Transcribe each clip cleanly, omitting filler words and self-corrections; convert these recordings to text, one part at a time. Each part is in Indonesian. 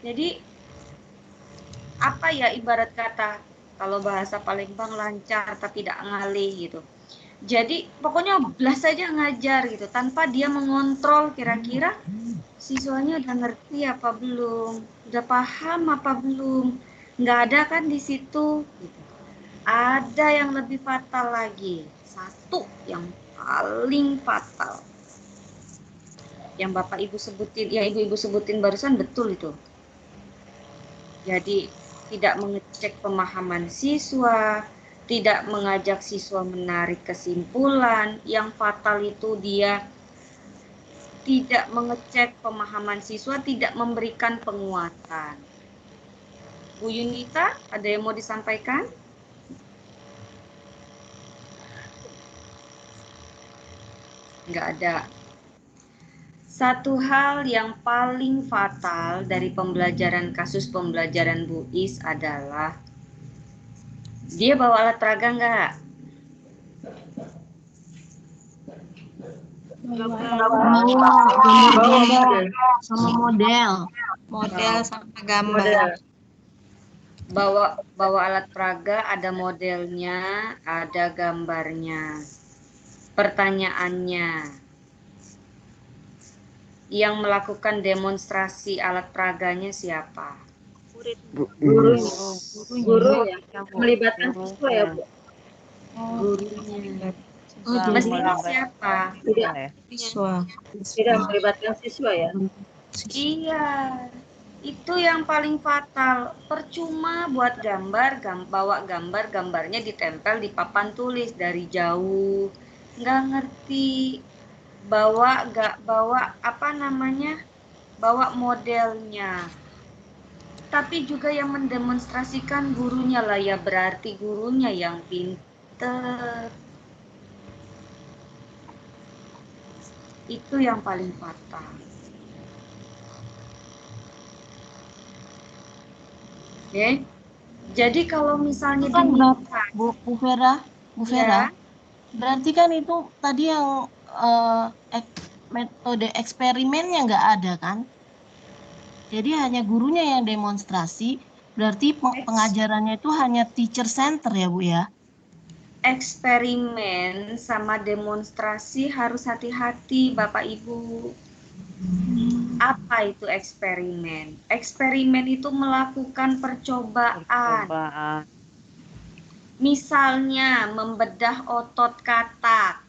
Jadi apa ya ibarat kata kalau bahasa Palembang lancar tapi tidak ngalih gitu. Jadi pokoknya blas saja ngajar gitu tanpa dia mengontrol kira-kira siswanya udah ngerti apa belum, udah paham apa belum. Nggak ada kan di situ. Gitu. Ada yang lebih fatal lagi. Satu yang paling fatal. Yang Bapak Ibu sebutin, ya Ibu-Ibu sebutin barusan betul itu. Jadi tidak mengecek pemahaman siswa, tidak mengajak siswa menarik kesimpulan. Yang fatal itu dia tidak mengecek pemahaman siswa, tidak memberikan penguatan. Bu Yunita, ada yang mau disampaikan? Enggak ada. Satu hal yang paling fatal dari kasus pembelajaran Bu Is adalah dia bawa alat peraga enggak? Gambar sama model sama gambar. Bawa alat peraga, ada modelnya, ada gambarnya. Pertanyaannya, yang melakukan demonstrasi alat peraganya siapa? Guru ya, melibatkan siswa ya Bu. Gurunya. Mestinya siapa? Siswa. Tidak melibatkan siswa ya. Iya, itu yang paling fatal. Percuma buat bawa gambarnya ditempel di papan tulis dari jauh. Nggak ngerti. Bawa bawa modelnya. Tapi juga yang mendemonstrasikan gurunya lah ya, berarti gurunya yang pinter. Itu yang paling fatal. Oke. Jadi kalau misalnya kan diminta, Bu Vera, ya, berarti kan itu tadi yang metode eksperimennya nggak ada kan? Jadi hanya gurunya yang demonstrasi, berarti pengajarannya itu hanya teacher center ya Bu ya? eksperimen sama demonstrasi harus hati-hati Bapak Ibu. Apa itu eksperimen? Eksperimen itu melakukan percobaan. Misalnya membedah otot katak.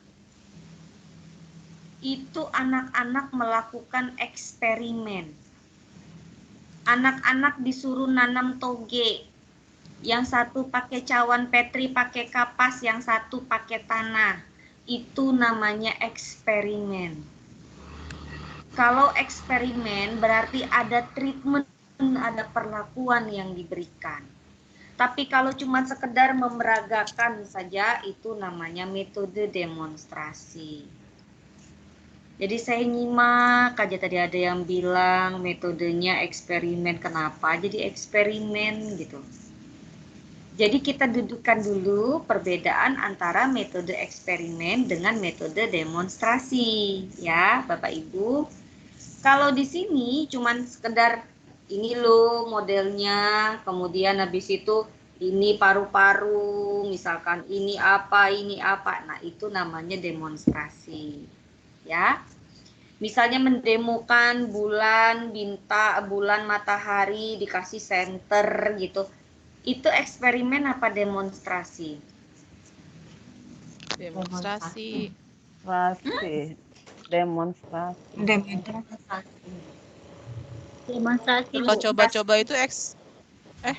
Itu anak-anak melakukan eksperimen. Anak-anak disuruh nanam toge. Yang satu pakai cawan petri, pakai kapas, yang satu pakai tanah. Itu namanya eksperimen. Kalau eksperimen berarti ada treatment, ada perlakuan yang diberikan. Tapi kalau cuma sekedar memeragakan saja, itu namanya metode demonstrasi. Jadi saya nyimak aja tadi ada yang bilang metodenya eksperimen. Kenapa jadi eksperimen gitu. Jadi kita dudukkan dulu perbedaan antara metode eksperimen dengan metode demonstrasi. Ya Bapak Ibu. Kalau di sini cuman sekedar ini loh modelnya, kemudian habis itu ini paru-paru, misalkan ini apa. Nah, itu namanya demonstrasi. Ya. Misalnya mendemokan bulan, bintang, bulan, matahari dikasih senter gitu. Itu eksperimen apa demonstrasi? Demonstrasi. Demonstrasi. Kalau coba-coba itu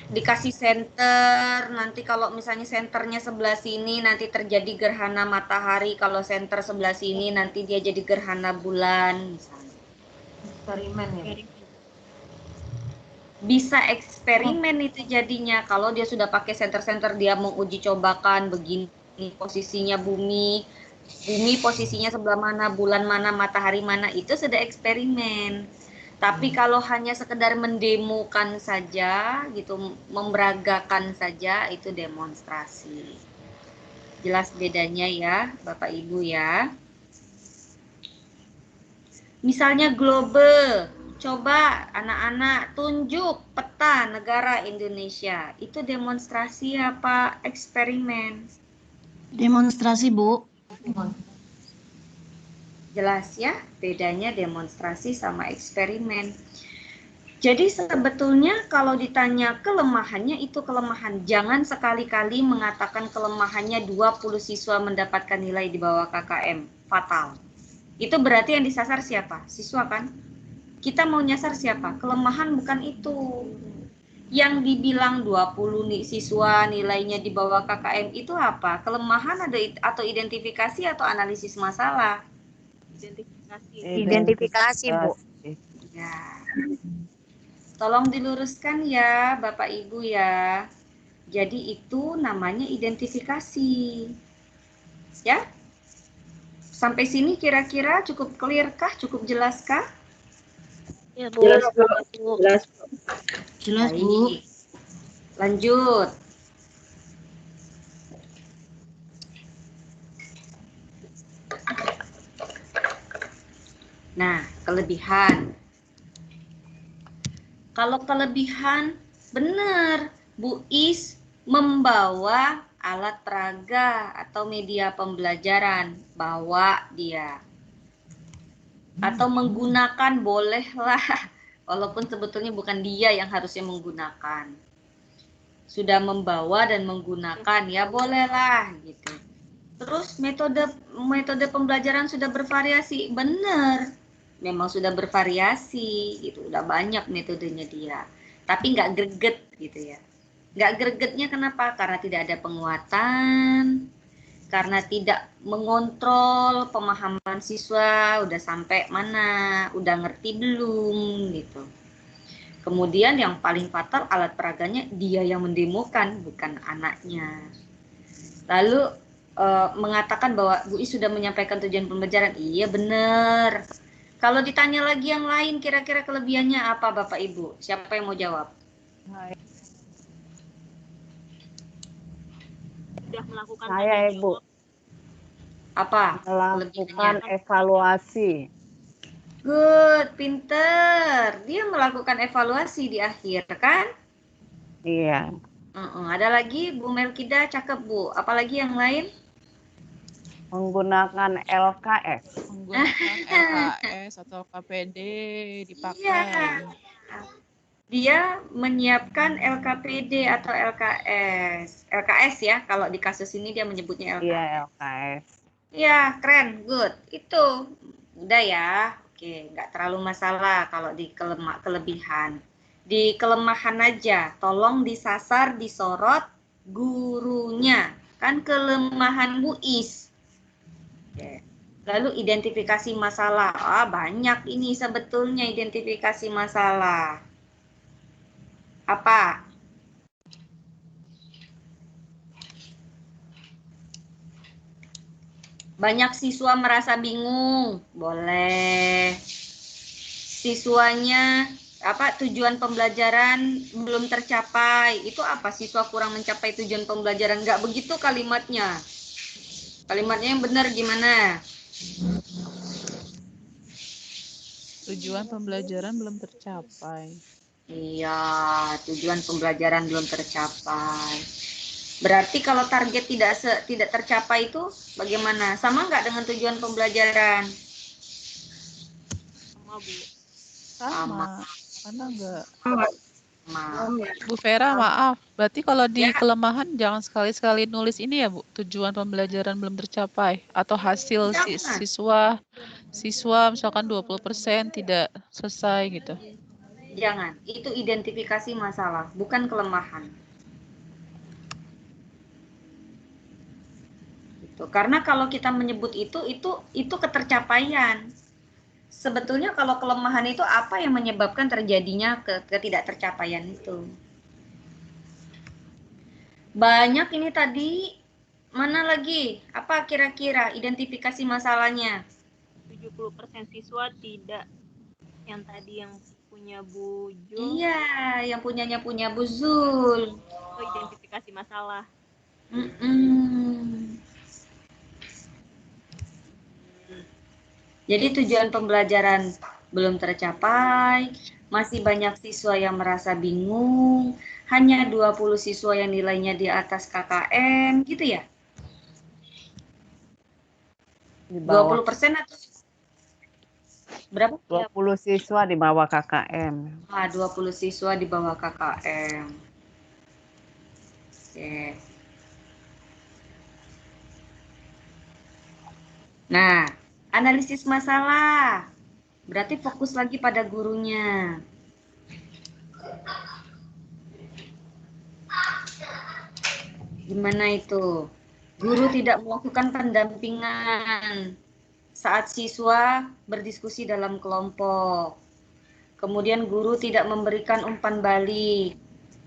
dikasih senter, nanti kalau misalnya senternya sebelah sini nanti terjadi gerhana matahari, kalau senter sebelah sini nanti dia jadi gerhana bulan misalnya. Eksperimen ya. Bisa eksperimen itu jadinya kalau dia sudah pakai senter-senter, dia menguji cobakan begini posisinya bumi posisinya sebelah mana, bulan mana, matahari mana, itu sudah eksperimen. Tapi kalau hanya sekedar mendemokan saja gitu, memberagakan saja, itu demonstrasi. Jelas bedanya ya Bapak Ibu ya. Misalnya globe. Coba anak-anak tunjuk peta negara Indonesia. Itu demonstrasi apa eksperimen? Demonstrasi, Bu. Jelas ya, bedanya demonstrasi sama eksperimen. Jadi sebetulnya kalau ditanya kelemahannya itu kelemahan. Jangan sekali-kali mengatakan kelemahannya 20 siswa mendapatkan nilai di bawah KKM. Fatal. Itu berarti yang disasar siapa? Siswa kan? Kita mau nyasar siapa? Kelemahan bukan itu. Yang dibilang 20 siswa nilainya di bawah KKM itu apa? Kelemahan ada atau identifikasi atau analisis masalah? Identifikasi, Bu. Ya. Tolong diluruskan ya, Bapak Ibu ya. Jadi itu namanya identifikasi. Ya? Sampai sini kira-kira cukup clear kah? Cukup jelas kah? Ya, Bu. Jelas, Bu. Jelas, Bu. Jelas, Bu. Baik. Lanjut. Nah, kelebihan. Kalau kelebihan, benar, Bu Is membawa alat peraga atau media pembelajaran, bawa dia. Atau menggunakan bolehlah, walaupun sebetulnya bukan dia yang harusnya menggunakan. Sudah membawa dan menggunakan, ya bolehlah gitu. Terus metode pembelajaran sudah bervariasi, benar. Memang sudah bervariasi gitu, udah banyak metodenya dia, tapi nggak greget gitu ya. Nggak gregetnya kenapa? Karena tidak ada penguatan, karena tidak mengontrol pemahaman siswa udah sampai mana, udah ngerti belum gitu. Kemudian yang paling fatal, alat peraganya dia yang mendemokan, bukan anaknya. Lalu mengatakan bahwa Bu Is sudah menyampaikan tujuan pembelajaran, iya benar. Kalau ditanya lagi yang lain, kira-kira kelebihannya apa Bapak Ibu? Siapa yang mau jawab? Sudah melakukan Saya, Ibu, Apa melakukan kelebihannya? evaluasi. Good, pinter. Dia melakukan evaluasi di akhir, kan? Iya. Ada lagi, Bu Melkida, cakep Bu. Apalagi yang lain? Menggunakan LKS. Menggunakan LKS atau KPD dipakai. Iya. Dia menyiapkan LKPD atau LKS. LKS ya, kalau di kasus ini dia menyebutnya LKS. Iya, LKS. Iya, keren, good. Itu udah ya. Oke, nggak terlalu masalah kalau di kelebihan. Di kelemahan aja, tolong disasar, disorot gurunya. Kan kelemahan Bu Is. Oke. Lalu identifikasi masalah. Banyak ini sebetulnya identifikasi masalah. Apa? Banyak siswa merasa bingung. Boleh. Siswanya tujuan pembelajaran belum tercapai. Itu apa? Siswa kurang mencapai tujuan pembelajaran. Nggak begitu kalimatnya. Kalimatnya yang benar gimana? Tujuan pembelajaran belum tercapai. Iya, tujuan pembelajaran belum tercapai. Berarti kalau target tidak tercapai itu bagaimana? Sama nggak dengan tujuan pembelajaran? Sama, Bu. Sama. Karena enggak. Sama. Bu Vera, maaf. Berarti kalau di kelemahan jangan sekali-sekali nulis ini ya, Bu. Tujuan pembelajaran belum tercapai atau hasil Jangan. siswa misalkan 20% tidak selesai gitu. Jangan. Itu identifikasi masalah, bukan kelemahan. Gitu. Karena kalau kita menyebut itu ketercapaian. Sebetulnya kalau kelemahan itu apa yang menyebabkan terjadinya ketidaktercapaian itu? Banyak ini tadi. Mana lagi? Apa kira-kira identifikasi masalahnya? 70% siswa tidak, yang tadi yang punya Bu Jul. Iya, yang punya Bu Zul. Oh, identifikasi masalah. Jadi tujuan pembelajaran belum tercapai, masih banyak siswa yang merasa bingung, hanya 20 siswa yang nilainya di atas KKM, gitu ya? Di bawah 20% atau berapa? 20 siswa di bawah KKM. 20 siswa di bawah KKM. Oke. Nah, analisis masalah. Berarti fokus lagi pada gurunya. Gimana itu? Guru tidak melakukan pendampingan saat siswa berdiskusi dalam kelompok. Kemudian guru tidak memberikan umpan balik.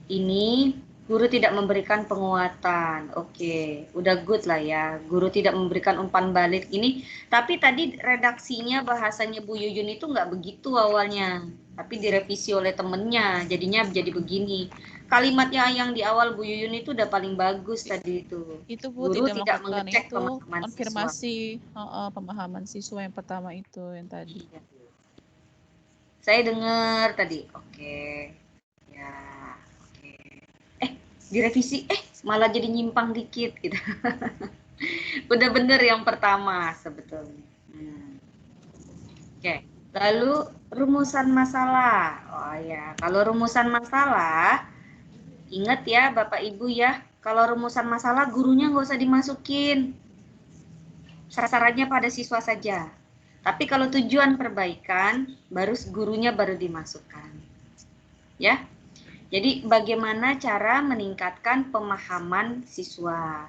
Ini guru tidak memberikan penguatan. Oke, udah good lah ya. Guru tidak memberikan umpan balik ini. Tapi tadi redaksinya bahasanya Bu Yuyun itu nggak begitu awalnya. Tapi direvisi oleh temennya, jadinya jadi begini. Kalimatnya yang di awal Bu Yuyun itu udah paling bagus tadi itu. Itu Bu Guru tidak tidak melakukan mengecek itu pemahaman siswa. konfirmasi pemahaman siswa yang pertama itu yang tadi. Iya. Saya dengar tadi. Oke. Ya, oke. Direvisi, malah jadi nyimpang dikit gitu. Udah bener yang pertama sebetulnya. Oke. Lalu rumusan masalah. Oh ya, kalau rumusan masalah, ingat ya Bapak Ibu ya, kalau rumusan masalah gurunya nggak usah dimasukin. Sasarannya pada siswa saja. Tapi kalau tujuan perbaikan, gurunya baru dimasukkan. Ya. Jadi bagaimana cara meningkatkan pemahaman siswa?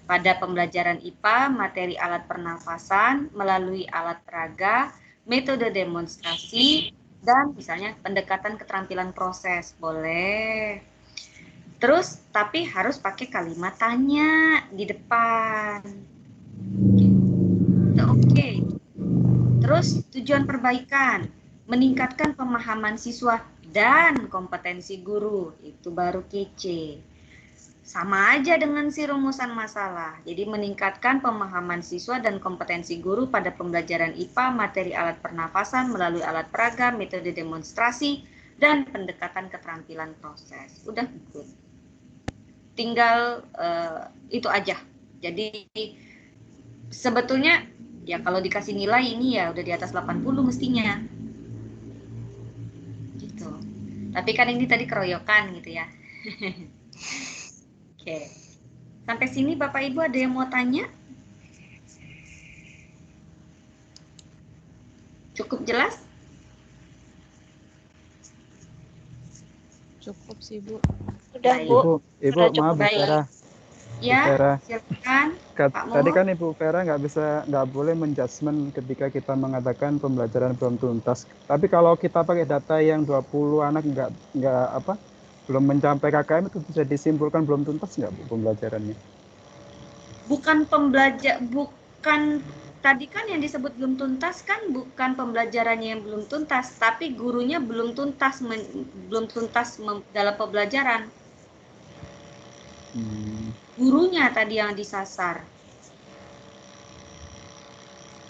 Pada pembelajaran IPA, materi alat pernafasan melalui alat peraga, metode demonstrasi, dan misalnya pendekatan keterampilan proses. Boleh. Terus, tapi harus pakai kalimat tanya di depan. Oke. Terus, tujuan perbaikan, meningkatkan pemahaman siswa dan kompetensi guru. Itu baru kece. Sama aja dengan si rumusan masalah. Jadi meningkatkan pemahaman siswa dan kompetensi guru pada pembelajaran IPA, materi alat pernafasan melalui alat peraga, metode demonstrasi, dan pendekatan keterampilan proses. Udah good. Tinggal itu aja. Jadi sebetulnya ya kalau dikasih nilai ini ya udah di atas 80 mestinya. Gitu. Tapi kan ini tadi keroyokan gitu ya. Oke, sampai sini Bapak Ibu ada yang mau tanya? Cukup jelas? Cukup sih Bu. Udah Baik. Bu. Ibu Sudah maaf Bu baik. Vera. Ya, Vera. silakan. Pak Tadi Mo. kan Ibu Vera nggak boleh menjudgment ketika kita mengatakan pembelajaran belum tuntas. Tapi kalau kita pakai data yang 20 anak belum mencapai KKM itu bisa disimpulkan belum tuntas nggak Bu pembelajarannya? Bukan tadi kan yang disebut belum tuntas kan bukan pembelajarannya yang belum tuntas, tapi gurunya belum tuntas dalam pembelajaran. Gurunya tadi yang disasar.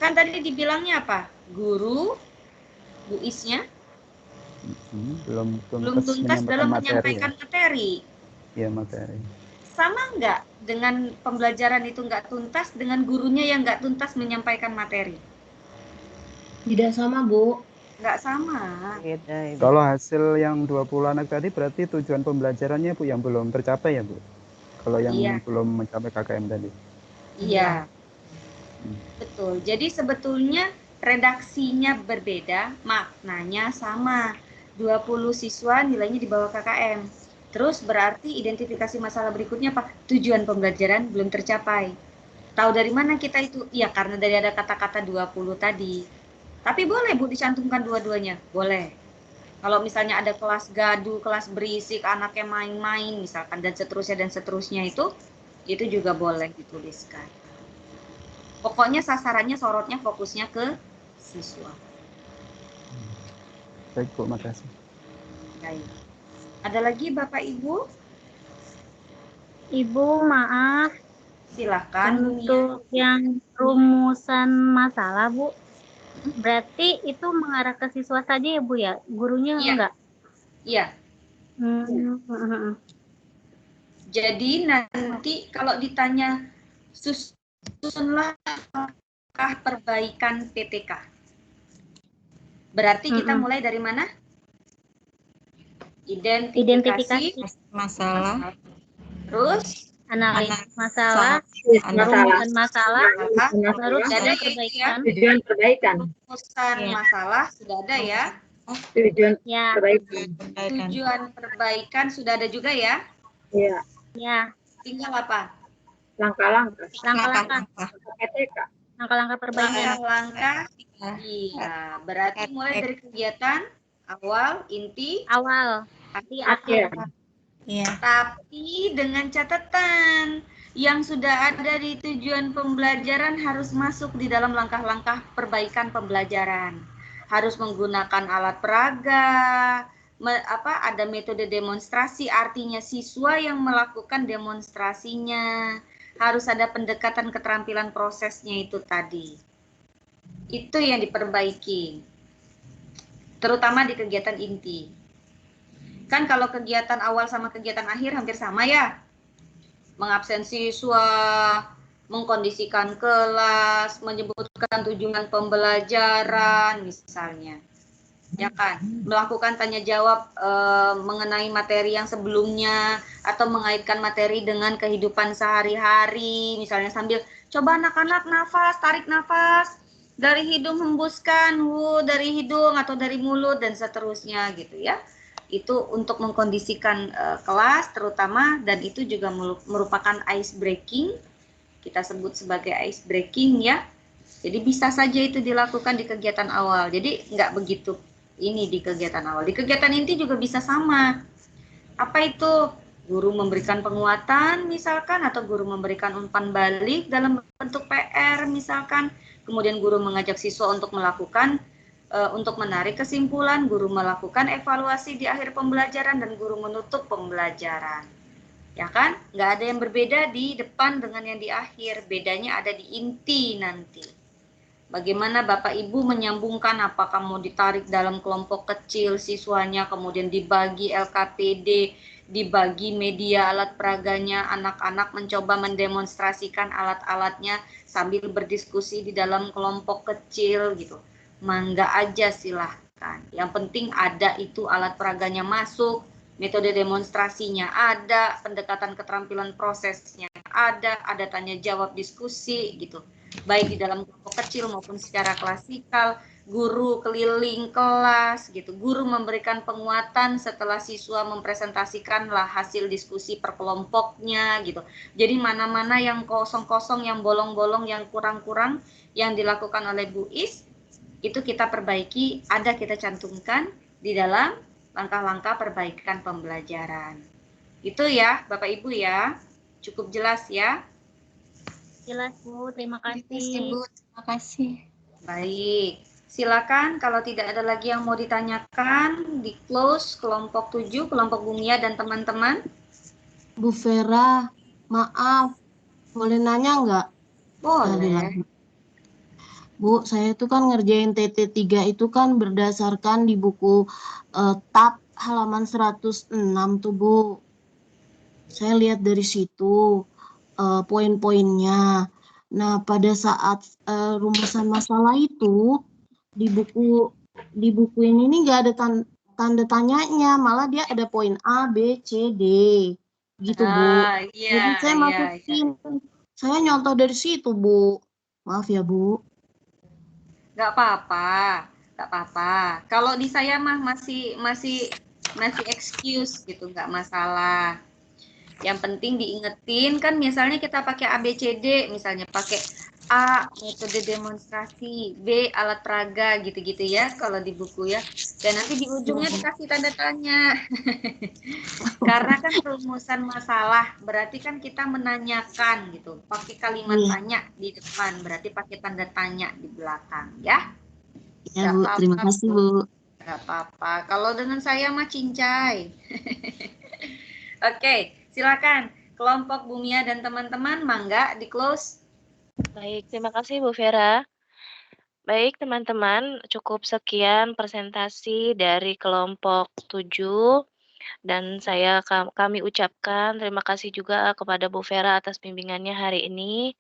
Kan tadi dibilangnya apa? Guru, Bu Isnya Belum tuntas dalam menyampaikan materi. Ya materi. Sama nggak dengan pembelajaran itu nggak tuntas dengan gurunya yang nggak tuntas menyampaikan materi? Tidak sama, Bu. Nggak sama. Beda, Ibu. Kalau hasil yang 20 anak tadi berarti tujuan pembelajarannya Bu yang belum tercapai ya Bu? Kalau yang Iya. belum mencapai KKM tadi. Iya. Betul. Jadi sebetulnya redaksinya berbeda, maknanya sama. 20 siswa nilainya di bawah KKM. Terus berarti identifikasi masalah berikutnya apa? Tujuan pembelajaran belum tercapai. Tahu dari mana kita itu? Iya, karena dari ada kata-kata 20 tadi. Tapi boleh Bu dicantumkan dua-duanya? Boleh. Kalau misalnya ada kelas gaduh, kelas berisik, anaknya main-main misalkan dan seterusnya itu juga boleh dituliskan. Pokoknya sasarannya, sorotnya, fokusnya ke siswa. Baik Bu, makasih. Baik. Ada lagi Bapak Ibu? Ibu maaf Silakan. untuk yang rumusan masalah Bu. Berarti itu mengarah ke siswa saja ya Bu ya? Gurunya Iya. enggak? Iya. Hmm. Jadi nanti kalau ditanya susunlah langkah perbaikan PTK. Berarti kita mulai dari mana? Identifikasi Masalah. terus Analisis masalah, Masalah. rumuskan masalah, baru Ada tujuan ya, perbaikan. Tujuan perbaikan. rumusan Iya. masalah sudah ada ya. Tujuan Ya, perbaikan. Tujuan perbaikan sudah ada juga ya. Iya. ya. Tinggal apa? Langkah-langkah. Langkah-langkah, PTK. langkah-langkah perbaikan. Langkah-langkah. Iya, berarti mulai dari kegiatan awal, inti, Awal, di akhir. tapi dengan catatan yang sudah ada di tujuan pembelajaran harus masuk di dalam langkah-langkah perbaikan pembelajaran. Harus menggunakan alat peraga, ada metode demonstrasi, artinya siswa yang melakukan demonstrasinya. Harus ada pendekatan keterampilan prosesnya itu tadi. Itu yang diperbaiki. Terutama di kegiatan inti. Kan kalau kegiatan awal sama kegiatan akhir hampir sama ya. Mengabsen siswa, mengkondisikan kelas, menyebutkan tujuan pembelajaran misalnya. Ya kan? Melakukan tanya jawab mengenai materi yang sebelumnya atau mengaitkan materi dengan kehidupan sehari-hari, misalnya sambil coba anak-anak nafas, tarik nafas dari hidung, hembuskan dari hidung atau dari mulut dan seterusnya gitu ya. Itu untuk mengkondisikan kelas terutama, dan itu juga merupakan ice breaking, kita sebut sebagai ice breaking ya. Jadi bisa saja itu dilakukan di kegiatan awal, jadi nggak begitu ini di kegiatan awal. Di kegiatan inti juga bisa sama. Apa itu? Guru memberikan penguatan misalkan, atau guru memberikan umpan balik dalam bentuk PR misalkan, kemudian guru mengajak siswa untuk melakukan untuk menarik kesimpulan, guru melakukan evaluasi di akhir pembelajaran, dan guru menutup pembelajaran. Ya kan? Nggak ada yang berbeda di depan dengan yang di akhir. Bedanya ada di inti nanti. Bagaimana Bapak Ibu menyambungkan, apakah mau ditarik dalam kelompok kecil siswanya, kemudian dibagi LKPD, dibagi media alat peraganya, anak-anak mencoba mendemonstrasikan alat-alatnya sambil berdiskusi di dalam kelompok kecil gitu. Mangga aja silahkan. Yang penting ada itu alat peraganya masuk, metode demonstrasinya ada, pendekatan keterampilan prosesnya ada tanya jawab diskusi gitu. Baik di dalam kelompok kecil maupun secara klasikal, guru keliling kelas gitu. Guru memberikan penguatan setelah siswa mempresentasikanlah hasil diskusi per kelompoknya gitu. Jadi mana-mana yang kosong-kosong, yang bolong-bolong, yang kurang-kurang yang dilakukan oleh Bu Is, itu kita perbaiki, ada kita cantumkan di dalam langkah-langkah perbaikan pembelajaran. Itu ya Bapak Ibu ya. Cukup jelas ya? Jelas Bu, terima kasih. Terima kasih. Baik, silakan kalau tidak ada lagi yang mau ditanyakan, di close kelompok 7, kelompok Bumia dan teman-teman. Bu Vera, maaf, boleh nanya nggak? Sekali Boleh. lagi. Bu, saya itu kan ngerjain TT3 itu kan berdasarkan di buku TAP halaman 106 tuh Bu. Saya lihat dari situ poin-poinnya. Nah, pada saat rumusan masalah itu di buku ini nggak ada tanda tanyanya, malah dia ada poin A, B, C, D, gitu Bu. Iya, Jadi saya masukin, saya nyontoh dari situ Bu. Maaf ya Bu. Nggak apa-apa. Kalau di saya mah masih excuse gitu, nggak masalah. Yang penting diingetin kan, misalnya kita pakai ABCD, misalnya pakai A metode demonstrasi, B alat peraga gitu-gitu ya kalau di buku ya. Dan nanti di ujungnya dikasih tanda tanya. Karena kan rumusan masalah berarti kan kita menanyakan gitu. Pakai kalimat tanya di depan, berarti pakai tanda tanya di belakang ya. Ya Bu, terima kasih Bu. Gak apa-apa. Kalau dengan saya mah cincai. Oke. Silakan, kelompok Bumia dan teman-teman, mangga di close. Baik, terima kasih Bu Vera. Baik teman-teman, cukup sekian presentasi dari kelompok 7 dan kami ucapkan terima kasih juga kepada Bu Vera atas bimbingannya hari ini.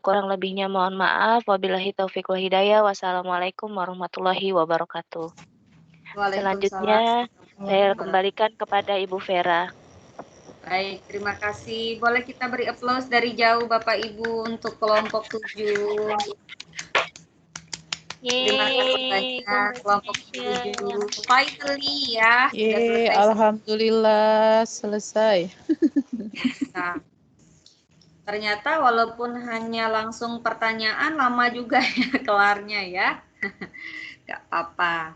Kurang lebihnya mohon maaf. Wabillahi taufiq wal hidayah. Wassalamualaikum warahmatullahi wabarakatuh. Waalaikumsalam Selanjutnya warahmatullahi saya wabarakatuh. kembalikan kepada Ibu Vera. Baik, terima kasih. Boleh kita beri aplaus dari jauh Bapak Ibu untuk kelompok 7. Terima kasih Yeay, banyak kelompok 7. congratulations. Finally ya, sudah Yeay, selesai. alhamdulillah selesai. Nah, ternyata walaupun hanya langsung pertanyaan lama juga ya kelarnya ya. Gak apa-apa.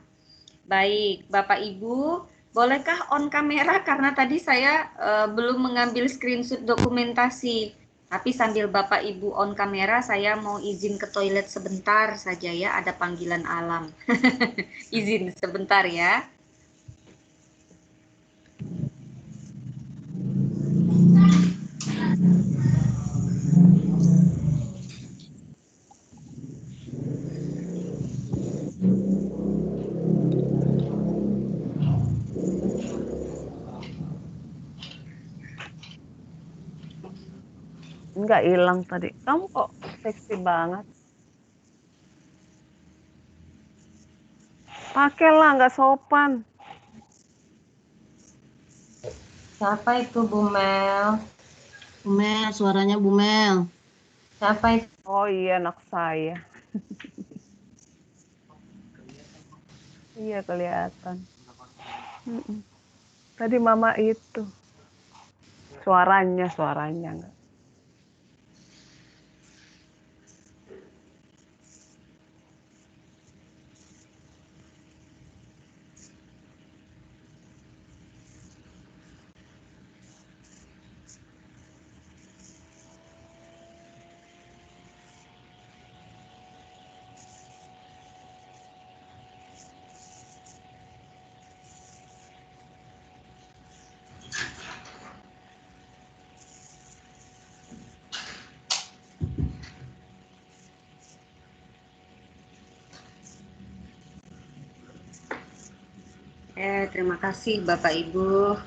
Baik, Bapak Ibu, bolehkah on kamera karena tadi saya belum mengambil screenshot dokumentasi. Tapi sambil Bapak Ibu on kamera, saya mau izin ke toilet sebentar saja ya, ada panggilan alam. Izin sebentar ya. Enggak hilang tadi. Kamu kok seksi banget. Pakailah, nggak sopan. Siapa itu Bu Mel? Bu Mel, suaranya Bu Mel. Siapa itu? Oh iya, anak saya. Iya, kelihatan. Tadi mama itu. Suaranya enggak. Terima kasih Bapak Ibu.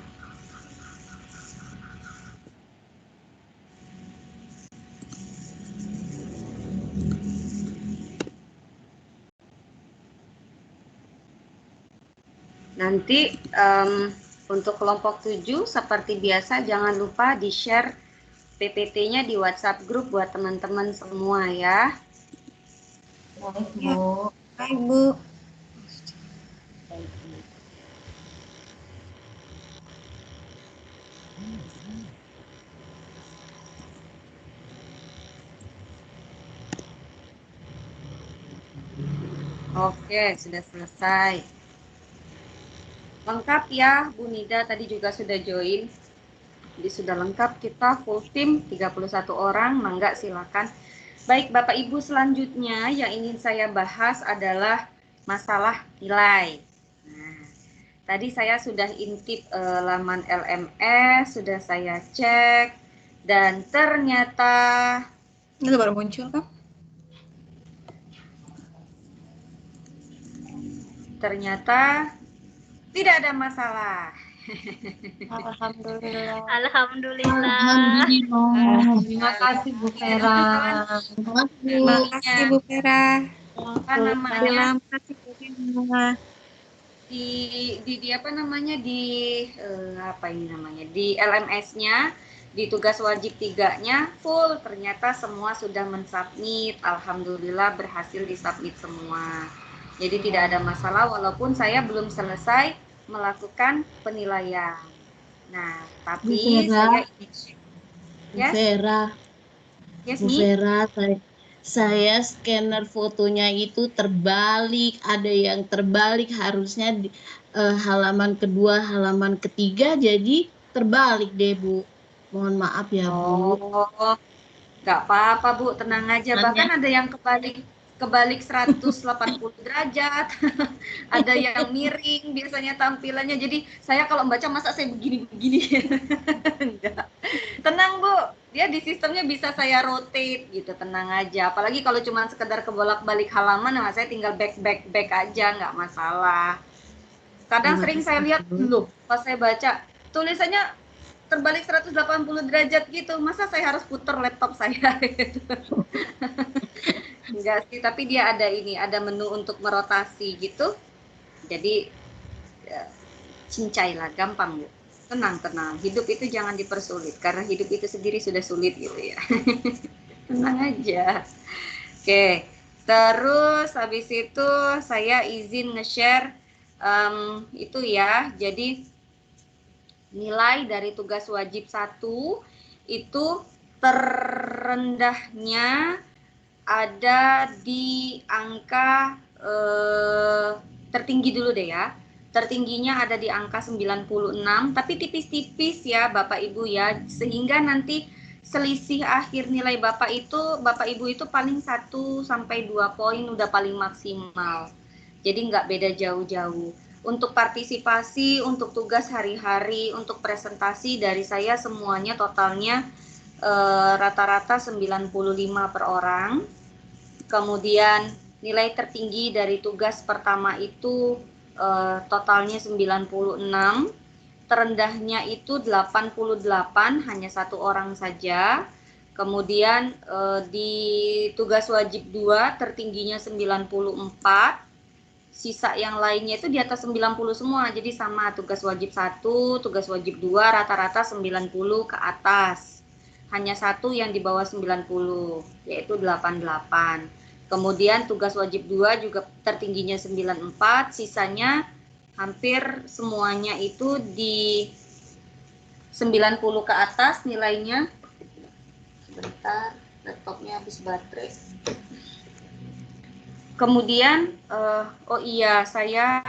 Nanti untuk kelompok 7 seperti biasa jangan lupa di-share PPT-nya di WhatsApp grup buat teman-teman semua ya. Baik, Bu. Baik, Bu. Oke, sudah selesai. Lengkap ya, Bu Nida tadi juga sudah join. Jadi sudah lengkap kita full tim 31 orang, mangga silakan. Baik Bapak Ibu, selanjutnya yang ingin saya bahas adalah masalah nilai. Nah, tadi saya sudah intip laman LMS, sudah saya cek, dan ternyata Itu baru muncul kan? ternyata tidak ada masalah. Alhamdulillah. Alhamdulillah. Terima kasih Bu Vera. Terima kasih Bu Vera. Apa namanya? Terima kasih Bu Vera. Di apa namanya apa ini namanya di LMS-nya di tugas wajib 3-nya full, ternyata semua sudah mensubmit. Alhamdulillah berhasil disubmit semua. Jadi tidak ada masalah walaupun saya belum selesai melakukan penilaian. Nah, tapi Bu Vera. saya ingin Bu Vera. Yes, Bu Mi? Vera, saya scanner fotonya itu terbalik, ada yang terbalik harusnya di halaman kedua, halaman ketiga, jadi terbalik deh Bu. Mohon maaf ya Bu. Oh, nggak apa-apa Bu, tenang aja. Bahkan ada yang kebalik 180 derajat, ada yang miring biasanya tampilannya. Jadi saya kalau membaca masa saya begini-begini. Enggak. Tenang Bu, dia di sistemnya bisa saya rotate gitu, tenang aja. Apalagi kalau cuma sekedar kebolak-balik halaman, nah saya tinggal back aja, nggak masalah. Kadang sering saya lihat, loh pas saya baca tulisannya terbalik 180 derajat gitu, masa saya harus putar laptop saya gitu. Enggak sih, tapi dia ada menu untuk merotasi gitu. Jadi ya, cincai lah, gampang Bu. Tenang. Hidup itu jangan dipersulit karena hidup itu sendiri sudah sulit gitu ya. Tenang aja. Oke. Terus habis itu saya izin nge-share itu ya. Jadi nilai dari tugas wajib 1 itu terendahnya ada di angka tertinggi dulu deh ya. Tertingginya ada di angka 96, tapi tipis-tipis ya Bapak Ibu ya, sehingga nanti selisih akhir nilai Bapak Ibu itu paling 1 sampai 2 poin udah paling maksimal. Jadi nggak beda jauh-jauh. Untuk partisipasi, untuk tugas hari-hari, untuk presentasi dari saya semuanya totalnya rata-rata 95 per orang. Kemudian nilai tertinggi dari tugas pertama itu totalnya 96, terendahnya itu 88, hanya 1 orang saja. Kemudian di tugas wajib 2 tertingginya 94, sisa yang lainnya itu di atas 90 semua. Jadi sama, tugas wajib 1, tugas wajib 2 rata-rata 90 ke atas. Hanya 1 yang di bawah 90, yaitu 88. Kemudian tugas wajib 2 juga tertingginya 94, sisanya hampir semuanya itu di 90 ke atas nilainya. Sebentar, laptopnya habis baterai. Kemudian, oh iya, saya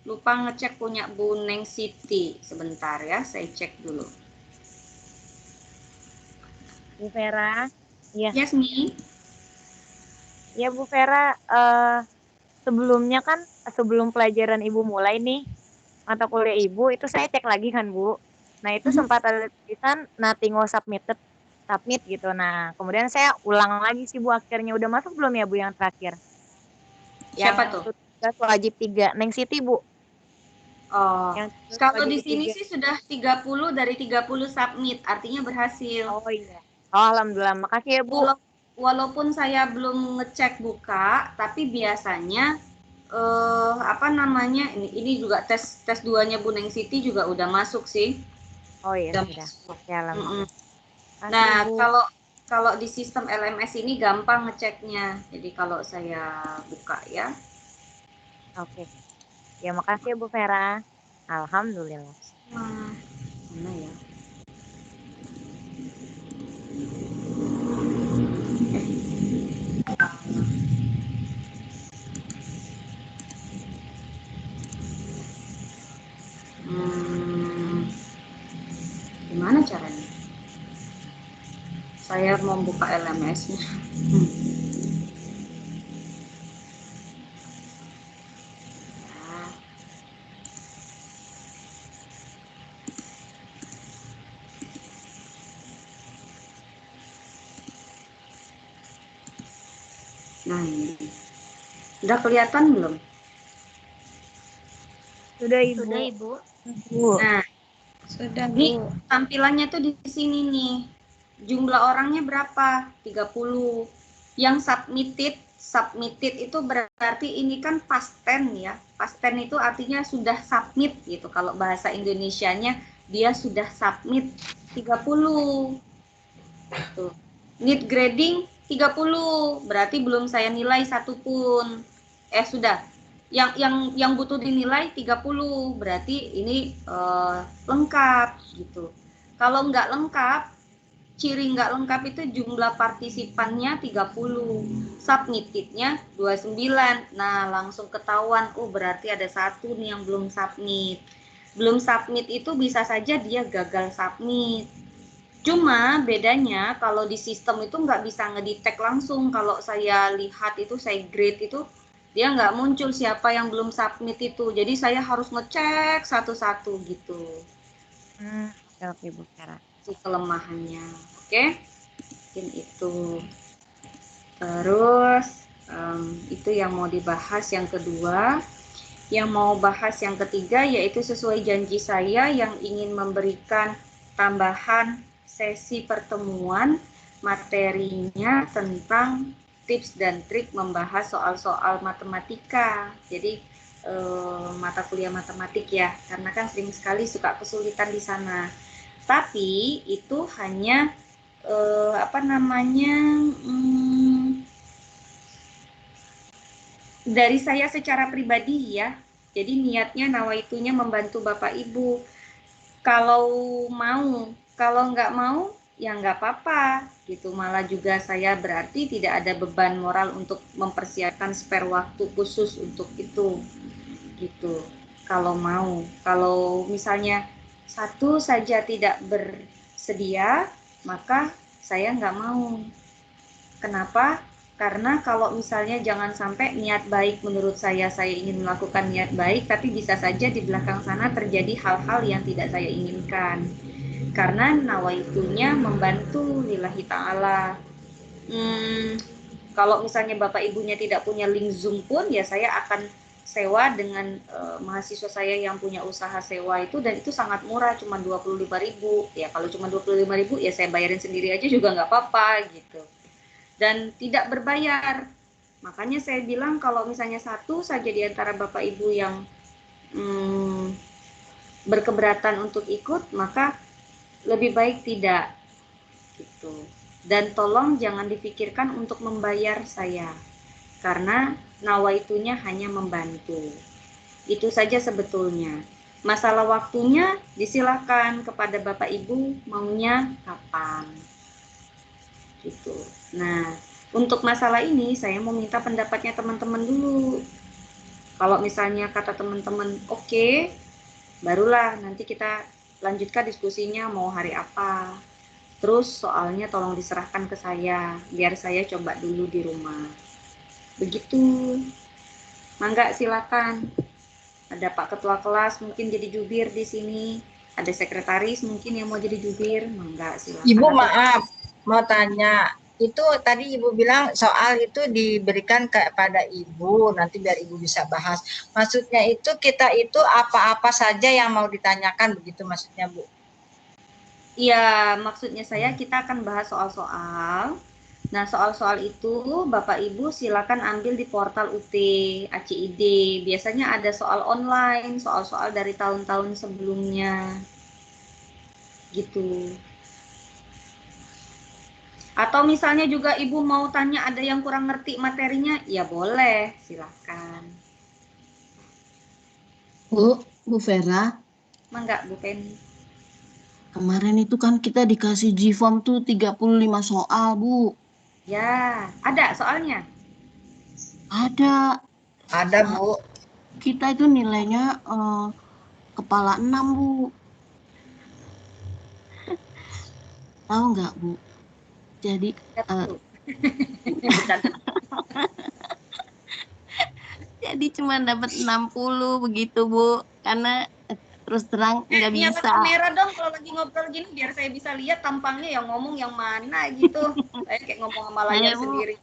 lupa ngecek punya Bu Neng Siti. Sebentar ya, saya cek dulu. Bu Vera, ya. Yes, Mi. Ya Bu Vera, sebelumnya kan sebelum pelajaran Ibu mulai nih, mata kuliah Ibu itu saya cek lagi kan Bu. Nah itu sempat ada tulisan nothing was submit gitu. Nah kemudian saya ulang lagi sih Bu, akhirnya udah masuk belum ya Bu yang terakhir? Siapa tuh? Tugas wajib 3, Neng Siti Bu. Oh, kalau di sini sih sudah 30 dari 30 submit, artinya berhasil. Oh iya. Oh, alhamdulillah, makasih ya Bu. Walaupun saya belum ngecek buka, tapi biasanya ini juga tes 2-nya Bu Neng Siti juga udah masuk sih. Oh iya, sudah. Oke, alhamdulillah. Nah, kalau di sistem LMS ini gampang ngeceknya. Jadi kalau saya buka ya. Oke. Ya makasih ya Bu Vera. Alhamdulillah. Mana ya? Gimana caranya? Saya mau buka LMS-nya. Nah, ini. Udah kelihatan belum? Sudah Ibu. Sudah Ibu. Nah, Sudah Bu. ini tampilannya tuh di sini nih. Jumlah orangnya berapa? 30. Yang submitted itu berarti ini kan past tense ya. Past tense itu artinya sudah submit gitu. Kalau bahasa Indonesianya dia sudah submit 30. Tuh. Need grading 30, berarti belum saya nilai 1 pun. Sudah. Yang butuh dinilai 30, berarti ini lengkap gitu. Kalau nggak lengkap, ciri nggak lengkap itu jumlah partisipannya 30, submitted-nya 29. Nah, langsung ketahuan, berarti ada 1 nih yang belum submit. Belum submit itu bisa saja dia gagal submit. Cuma bedanya kalau di sistem itu nggak bisa ngedetect langsung. Kalau saya lihat itu, saya grade itu, dia nggak muncul siapa yang belum submit itu. Jadi saya harus ngecek satu-satu gitu. Oke, Bu Vera. Si kelemahannya. Oke, mungkin itu. Terus itu yang mau dibahas yang kedua. Yang mau bahas yang ketiga yaitu sesuai janji saya yang ingin memberikan tambahan sesi pertemuan materinya tentang tips dan trik membahas soal-soal matematika. Jadi mata kuliah matematik ya, karena kan sering sekali suka kesulitan di sana. Tapi itu hanya dari saya secara pribadi ya. Jadi niatnya nawaitunya membantu Bapak Ibu. Kalau mau, kalau nggak mau ya nggak apa-apa gitu. Malah juga saya berarti tidak ada beban moral untuk mempersiapkan spare waktu khusus untuk itu gitu. Kalau mau, kalau misalnya satu saja tidak bersedia, maka saya nggak mau. Kenapa? Karena kalau misalnya jangan sampai niat baik menurut saya ingin melakukan niat baik, tapi bisa saja di belakang sana terjadi hal-hal yang tidak saya inginkan. Karena nawaitunya membantu lillahi ta'ala. Kalau misalnya Bapak Ibunya tidak punya link Zoom pun, ya saya akan sewa dengan mahasiswa saya yang punya usaha sewa itu, dan itu sangat murah, cuma 25.000. Ya kalau cuma 25.000 ya saya bayarin sendiri aja juga nggak apa-apa gitu. Dan tidak berbayar. Makanya saya bilang kalau misalnya satu saja di antara Bapak Ibu yang berkeberatan untuk ikut, maka lebih baik tidak gitu. Dan tolong jangan dipikirkan untuk membayar saya, karena nawaitunya hanya membantu. Itu saja sebetulnya. Masalah waktunya disilakan kepada Bapak Ibu maunya kapan. Gitu. Nah, untuk masalah ini saya mau minta pendapatnya teman-teman dulu. Kalau misalnya kata teman-teman oke, barulah nanti kita lanjutkan diskusinya mau hari apa. Terus soalnya tolong diserahkan ke saya, biar saya coba dulu di rumah. Begitu. Mangga silakan. Ada Pak Ketua Kelas mungkin jadi jubir di sini. Ada sekretaris mungkin yang mau jadi jubir. Mangga silakan. Ibu maaf, mau tanya. Itu tadi Ibu bilang soal itu diberikan kepada Ibu, nanti biar Ibu bisa bahas. Maksudnya itu kita itu apa-apa saja yang mau ditanyakan, begitu maksudnya Bu? Iya, maksudnya saya kita akan bahas soal-soal. Nah, soal-soal itu Bapak Ibu silakan ambil di portal UT ACID. Biasanya ada soal online, soal-soal dari tahun-tahun sebelumnya. Gitu. Atau misalnya juga Ibu mau tanya ada yang kurang ngerti materinya, ya boleh, silakan. Bu Vera. Mangga, Bu Penny. Kemarin itu kan kita dikasih G-form tuh 35 soal, Bu. Ya, ada soalnya? Ada. Ada, Bu. Kita itu nilainya kepala 6, Bu. Tahu nggak, Bu? Jadi jadi cuma dapat 60 begitu, Bu. Karena terus terang nggak bisa. Kamera dong kalau lagi ngobrol gini biar saya bisa lihat tampangnya yang ngomong yang mana gitu. Saya kayak ngomong sama layar sendiri.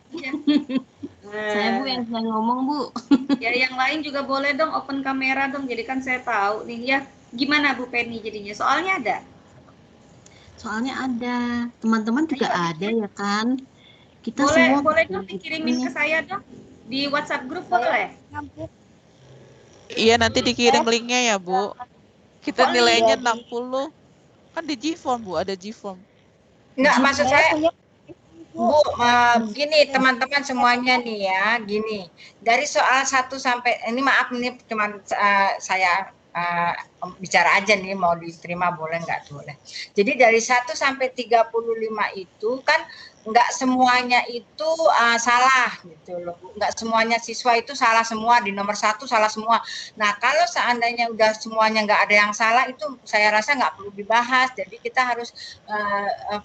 Saya Bu yang sedang ngomong, Bu. Ya yang lain juga boleh dong open kamera dong. Jadi kan saya tahu nih ya. Gimana Bu Penny jadinya? Soalnya ada? Soalnya ada. Teman-teman juga ada ya kan? Kita boleh, semua boleh dong dikirimin ke saya dong. Di WhatsApp grup boleh? Iya, nanti dikirim linknya ya, Bu. Kita nilainya 60. Kan di G-form, Bu, ada G-form. Enggak, maksud saya, Bu, gini teman-teman semuanya nih ya, gini. Dari soal 1 sampai, ini maaf ini cuma saya bicara aja nih mau diterima boleh nggak boleh. Jadi dari 1 sampai 35 itu kan nggak semuanya itu salah gitu loh. Nggak semuanya siswa itu salah semua, di nomor 1 salah semua. Nah kalau seandainya udah semuanya nggak ada yang salah itu saya rasa nggak perlu dibahas. Jadi kita harus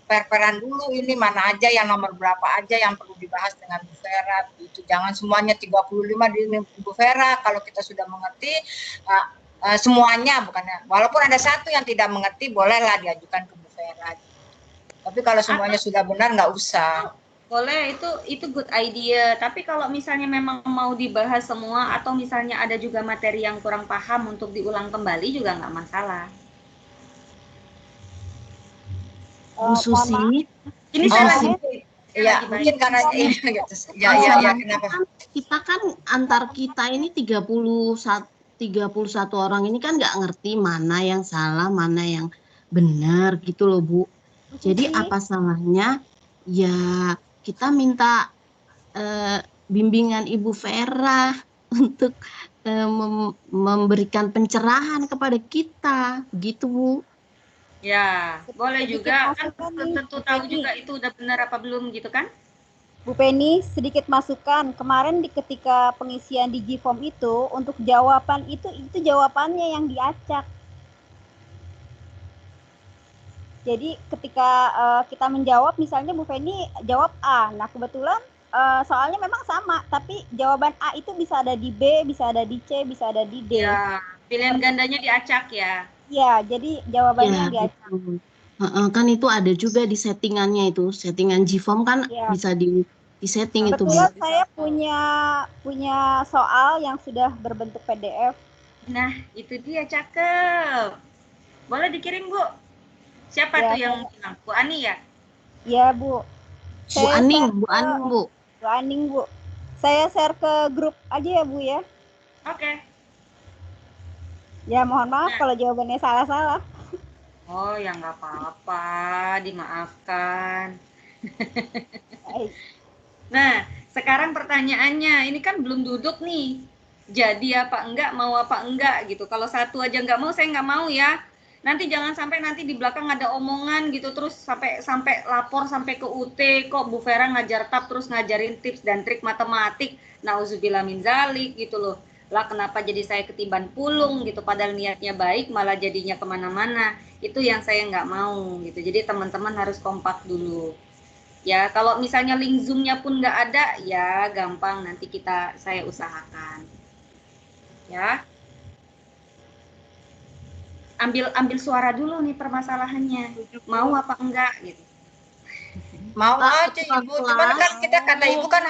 per-peran dulu ini mana aja yang nomor berapa aja yang perlu dibahas dengan Bu Vera. Itu jangan semuanya 35 di Bu Vera. Kalau kita sudah mengerti semuanya bukannya, walaupun ada satu yang tidak mengerti bolehlah diajukan ke Bu Vera. Tapi kalau semuanya sudah benar nggak usah. Boleh, itu good idea. Tapi kalau misalnya memang mau dibahas semua atau misalnya ada juga materi yang kurang paham untuk diulang kembali juga nggak masalah. Bu Susi, Ini saya ya mungkin karena ya kenapa? Kita kan antar kita ini 31 orang ini kan nggak ngerti mana yang salah, mana yang benar gitu loh Bu. Jadi apa salahnya ya kita minta bimbingan Ibu Vera untuk memberikan pencerahan kepada kita gitu Bu. Ya, boleh juga kan tentu tahu juga itu udah benar apa belum gitu kan? Bu Penny, sedikit masukan. Kemarin ketika pengisian di G-form itu untuk jawaban itu jawabannya yang diacak. Jadi ketika kita menjawab, misalnya Bu Penny jawab A, nah kebetulan soalnya memang sama, tapi jawaban A itu bisa ada di B, bisa ada di C, bisa ada di D. Ya, pilihan gandanya diacak ya. Ya, jadi jawabannya diacak. Kan itu ada juga di settingannya itu, settingan G-form kan bisa di setting itu Bu. Kebetulan saya punya soal yang sudah berbentuk PDF. Nah, itu dia, cakep. Boleh dikirim Bu. Siapa tuh yang bilang? Bu Ani ya? Iya Bu. Bu Aning, Bu. Bu Aning Bu. Saya share ke grup aja ya Bu ya. Oke. Ya mohon maaf kalau jawabannya salah-salah. Oh ya nggak apa-apa, dimaafkan. Nah, sekarang pertanyaannya, ini kan belum duduk nih. Jadi apa enggak, mau apa enggak gitu. Kalau satu aja nggak mau, saya nggak mau ya. Nanti jangan sampai nanti di belakang ada omongan gitu terus sampai lapor sampai ke UT kok Bu Vera ngajar TAP terus ngajarin tips dan trik matematik. Nauzubillah min zalik gitu loh. Lah kenapa jadi saya ketiban pulung gitu padahal niatnya baik malah jadinya kemana-mana. Itu yang saya nggak mau gitu. Jadi teman-teman harus kompak dulu. Ya kalau misalnya link Zoom-nya pun nggak ada ya gampang nanti saya usahakan. Ya. Ambil suara dulu nih permasalahannya. Mau apa enggak gitu. Mau aja Ibu, cuman kan kita kata Ibu kan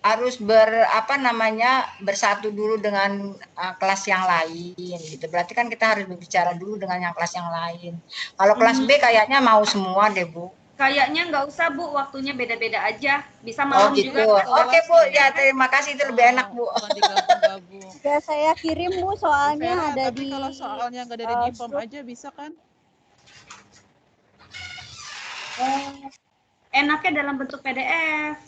harus bersatu dulu dengan kelas yang lain gitu. Berarti kan kita harus berbicara dulu dengan yang kelas yang lain. Kalau kelas B kayaknya mau semua deh Bu. Kayaknya nggak usah Bu, waktunya beda-beda aja. Bisa malam gitu. juga. Oke Bu, ya terima kasih itu lebih enak Bu. Sudah saya kirim Bu, soalnya ada tapi kalau soalnya nggak dari G-form aja bisa kan? Enaknya dalam bentuk PDF.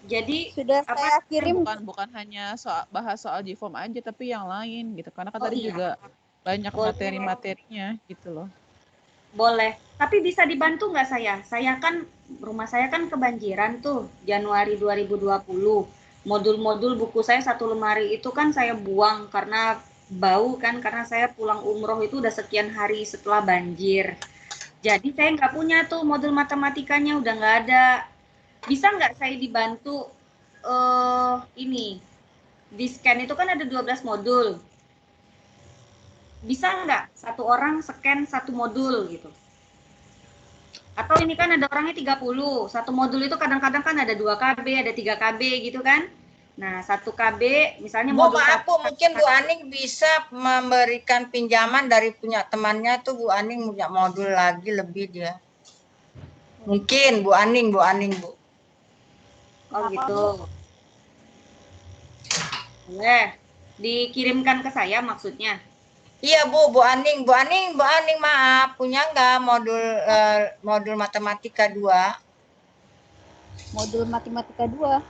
Jadi sudah saya kirim bukan hanya bahas soal G-form aja tapi yang lain gitu. Karena kan tadi juga banyak materi-materinya gitu loh. Boleh, tapi bisa dibantu nggak saya? Rumah saya kan kebanjiran tuh Januari 2020. Modul-modul buku saya 1 lemari itu kan saya buang karena bau kan, karena saya pulang umroh itu udah sekian hari setelah banjir. Jadi saya nggak punya tuh modul matematikanya, udah nggak ada. Bisa nggak saya dibantu ini? Di scan itu kan ada 12 modul. Bisa nggak satu orang scan 1 modul gitu? Atau ini kan ada orangnya 30, satu modul itu kadang-kadang kan ada 2 KB, ada 3 KB gitu kan? Nah 1 KB misalnya modul maaf Bu, mungkin Bu Aning bisa memberikan pinjaman dari punya temannya tuh Bu Aning punya modul lagi lebih dia. Mungkin Bu Aning Bu. Oh gitu. Boleh dikirimkan ke saya maksudnya. Iya Bu Aning maaf, punya nggak modul matematika 2? Modul matematika 2?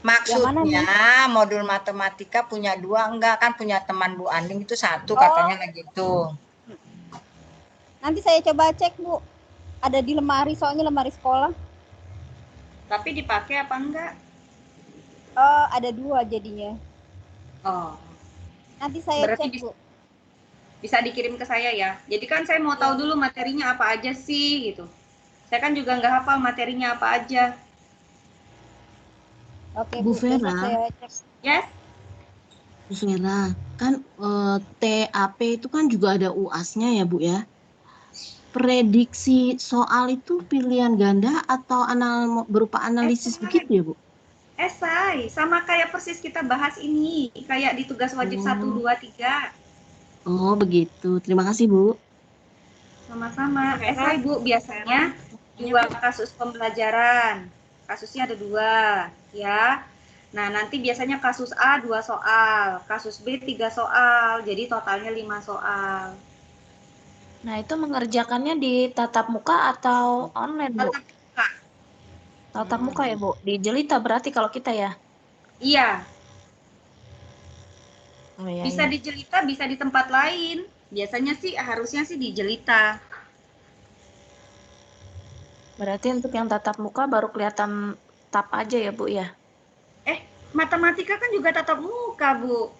Maksudnya modul matematika punya 2 enggak, kan punya teman Bu Anding itu 1 Oh. katanya lagi itu. Nanti saya coba cek, Bu. Ada di lemari, soalnya lemari sekolah. Tapi dipakai apa enggak? Ada 2 jadinya. Oh. Nanti saya Berarti cek, Bu. Bisa dikirim ke saya ya. Jadi kan saya mau tahu dulu materinya apa aja sih gitu. Saya kan juga nggak hafal materinya apa aja. Oke, Bu besok Vera. saya cek. Yes. Bu Vera, kan TAP itu kan juga ada UAS-nya ya Bu ya. Prediksi soal itu pilihan ganda atau berupa analisis begitu ya Bu? Esai, sama kayak persis kita bahas ini, kayak di tugas wajib 1, 2, 3. Oh begitu, terima kasih Bu. Sama-sama. Esai Bu, biasanya 2 kasus pembelajaran. Kasusnya ada 2, ya. Nah, nanti biasanya kasus A 2 soal, kasus B 3 soal, jadi totalnya 5 soal. Nah, itu mengerjakannya di tatap muka atau online, Bu? Tatap muka. Tatap muka ya, Bu? Di Jelita berarti kalau kita ya? Iya. Oh, iya, Bisa iya. di Jelita, bisa di tempat lain. Biasanya sih harusnya sih di Jelita. Berarti untuk yang tatap muka baru kelihatan tab aja ya, Bu ya? Matematika kan juga tatap muka, Bu.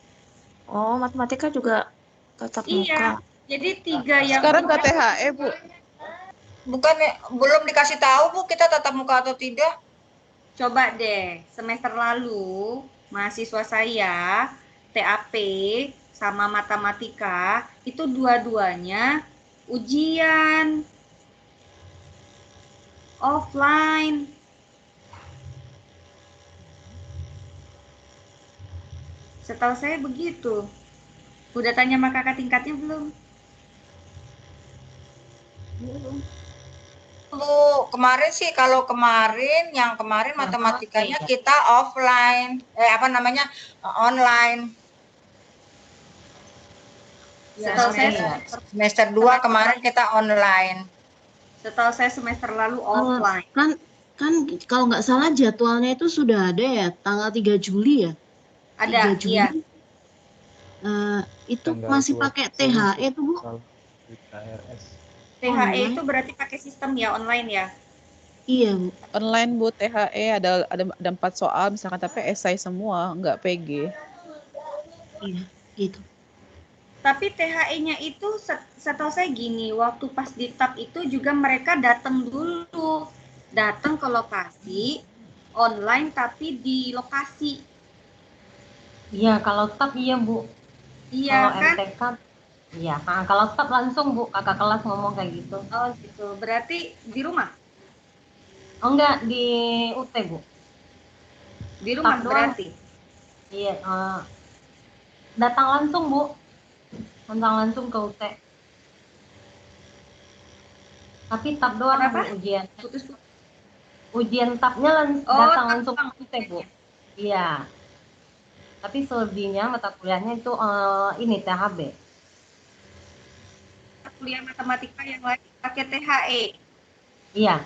Oh, matematika juga tatap Iya. muka. Jadi 3 yang Sekarang nggak THE, Bu? Bukan, belum dikasih tahu Bu kita tatap muka atau tidak. Coba deh, semester lalu mahasiswa saya TAP sama matematika itu dua-duanya ujian offline. Setahu saya begitu. Udah tanya sama kakak tingkatnya belum? Belum. Bu, kemarin sih kalau yang kemarin matematikanya kita offline. Online. Setahu saya Semester 2 kemarin kita online. Setahu saya semester lalu offline. Kan kalau nggak salah jadwalnya itu sudah ada ya, tanggal 3 Juli ya? Ada, 3 Juli. iya. Itu Tanggal masih pakai 20 THE tuh Bu? KRS. THE itu berarti pakai sistem ya, online ya? Iya Bu. Online Bu, THE ada 4 soal misalkan, tapi esai semua, nggak PG. Iya, gitu. Tapi THE-nya itu setahu saya gini, waktu pas di tab itu juga mereka datang dulu. Datang ke lokasi, online tapi di lokasi. Iya, kalau tab iya Bu. Iya Kalau kan? MTK, iya. Nah, kalau tab langsung Bu, kakak kelas ngomong kayak gitu. Oh gitu, berarti di rumah? Oh enggak, di UT Bu. Di rumah Tab doang. berarti? Iya, datang langsung Bu. Datang langsung ke UT. Tapi tab doang Kenapa? Bu ujian. Putus-putus. Ujian tabnya datang langsung ke UT Bu. Iya. Tapi selebihnya mata kuliahnya itu ini THB. Kuliah matematika yang lain pakai THE. Iya.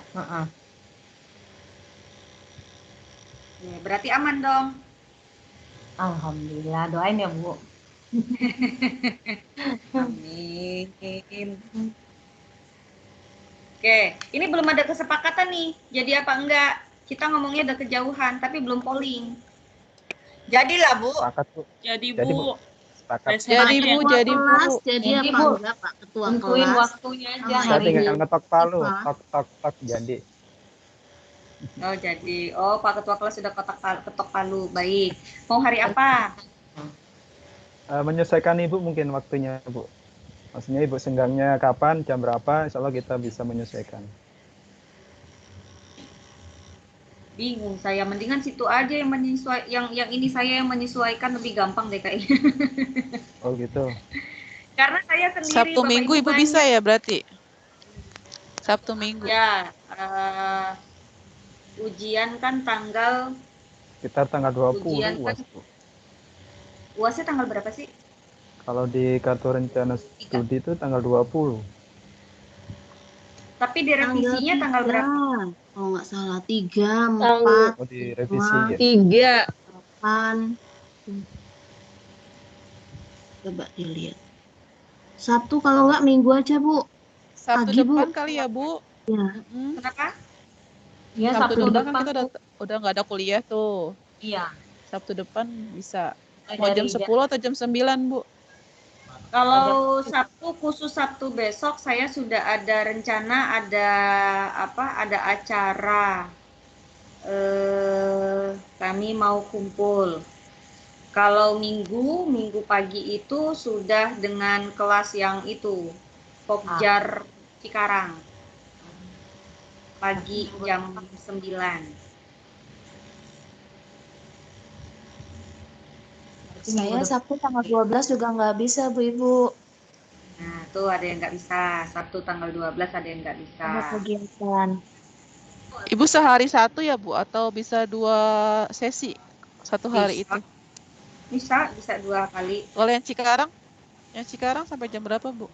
Ya, berarti aman dong. Alhamdulillah, doain ya Bu. Amin. Oke, ini belum ada kesepakatan nih. Jadi apa enggak? Kita ngomongnya udah kejauhan, tapi belum polling. Jadilah Bu. Sepakat Bu. Jadi Jadi, Bu. Sepakat. Jadi Bu, jadi Bu. Jadi Jadi, apa Bu, enggak Pak Ketua tentuin kelas? waktunya aja Sama Saya hari tinggal ini. ngetok palu, Apa? tok jadi. Oh, jadi. Oh, Pak Ketua kelas sudah ketok palu. Baik. Mau hari apa? Menyesuaikan Ibu mungkin waktunya Bu. Maksudnya Ibu senggangnya kapan, jam berapa, insya Allah kita bisa menyesuaikan. Bingung saya. Mendingan situ aja yang yang ini saya yang menyesuaikan lebih gampang deh kayaknya. Oh gitu. Karena saya sendiri Sabtu Bapak Minggu Ibu banyak. bisa ya berarti? Sabtu Minggu. Ya, ujian kan tanggal Sekitar tanggal 20 Ujian kan- UAS Bu. UASnya tanggal berapa sih? Kalau di kartu rencana studi itu tanggal 20. Tapi direvisinya tanggal berapa? Kalau nggak salah 3, 4, Oh, direvisi ya. 3. 8. Coba dilihat. Sabtu kalau nggak Minggu aja, Bu. Sabtu Pagi, depan Bu. kali ya, Bu. Ya. Kenapa? Iya, Sabtu Sabtu depan kan depan kita udah nggak ada kuliah tuh. Iya. Sabtu depan bisa. Mulai Mau dari jam 10 atau jam 9, Bu? Kalau Sabtu, khusus Sabtu besok saya sudah ada rencana, ada acara. Kami mau kumpul. Kalau minggu pagi itu sudah dengan kelas yang itu, Popjar Cikarang. Pagi jam 9. Saya Sabtu tanggal 12 juga nggak bisa, Bu Ibu. Nah, tuh ada yang nggak bisa. Sabtu tanggal 12 ada yang nggak bisa. Ada kegiatan. Ibu sehari satu ya, Bu? Atau bisa 2 sesi satu hari itu? Bisa 2 kali. Kalau yang Cikarang sampai jam berapa, Bu?